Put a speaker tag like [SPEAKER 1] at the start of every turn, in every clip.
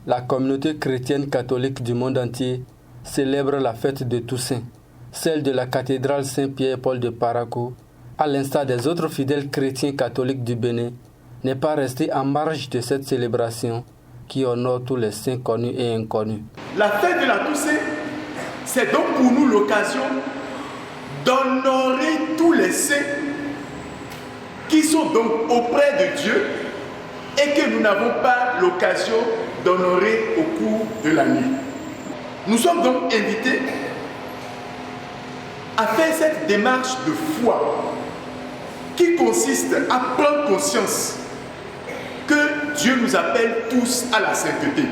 [SPEAKER 1] La communauté chrétienne catholique du monde entier célèbre la fête de Toussaint. Celle de la cathédrale Saint-Pierre-et-Paul de Parakou, à l'instar des autres fidèles chrétiens catholiques du Bénin, n'est pas restée en marge de cette célébration qui honore tous les saints connus et inconnus.
[SPEAKER 2] La fête de la Toussaint, c'est donc pour nous l'occasion d'honorer tous les saints qui sont donc auprès de Dieu et que nous n'avons pas l'occasion d'honorer au cours de l'année. Nous sommes donc invités à faire cette démarche de foi qui consiste à prendre conscience que Dieu nous appelle tous à la sainteté.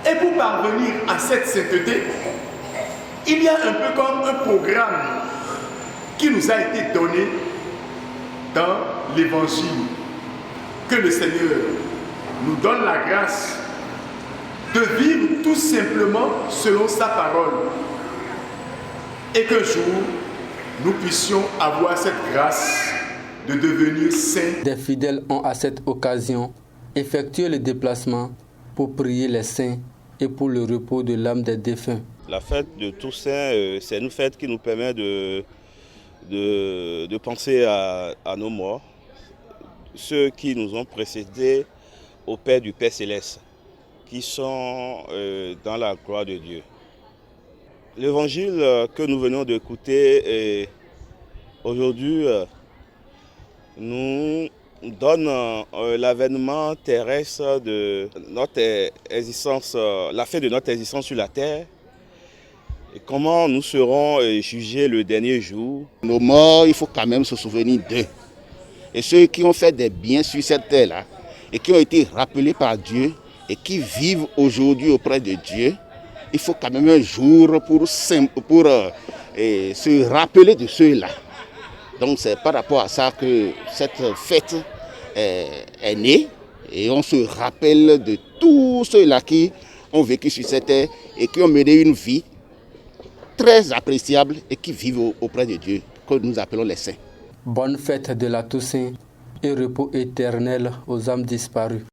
[SPEAKER 2] Et pour parvenir à cette sainteté, il y a un peu comme un programme qui nous a été donné dans l'Évangile, que le Seigneur nous donne la grâce de vivre tout simplement selon sa parole. Et qu'un jour, nous puissions avoir cette grâce de devenir saints.
[SPEAKER 1] Des fidèles ont à cette occasion effectué le déplacement pour prier les saints et pour le repos de l'âme des défunts.
[SPEAKER 3] La fête de Toussaint, c'est une fête qui nous permet de penser à nos morts, ceux qui nous ont précédés auprès du Père Céleste, qui sont dans la gloire de Dieu. L'évangile que nous venons d'écouter aujourd'hui nous donne l'avènement terrestre de notre existence, la fin de notre existence sur la terre, et comment nous serons jugés le dernier jour.
[SPEAKER 4] Nos morts, il faut quand même se souvenir d'eux. Et ceux qui ont fait des biens sur cette terre-là, et qui ont été rappelés par Dieu, et qui vivent aujourd'hui auprès de Dieu, il faut quand même un jour pour se rappeler de ceux-là. Donc c'est par rapport à ça que cette fête est née, et on se rappelle de tous ceux-là qui ont vécu sur cette terre et qui ont mené une vie très appréciable et qui vivent auprès de Dieu, que nous appelons les saints.
[SPEAKER 1] Bonne fête de la Toussaint et repos éternel aux âmes disparues.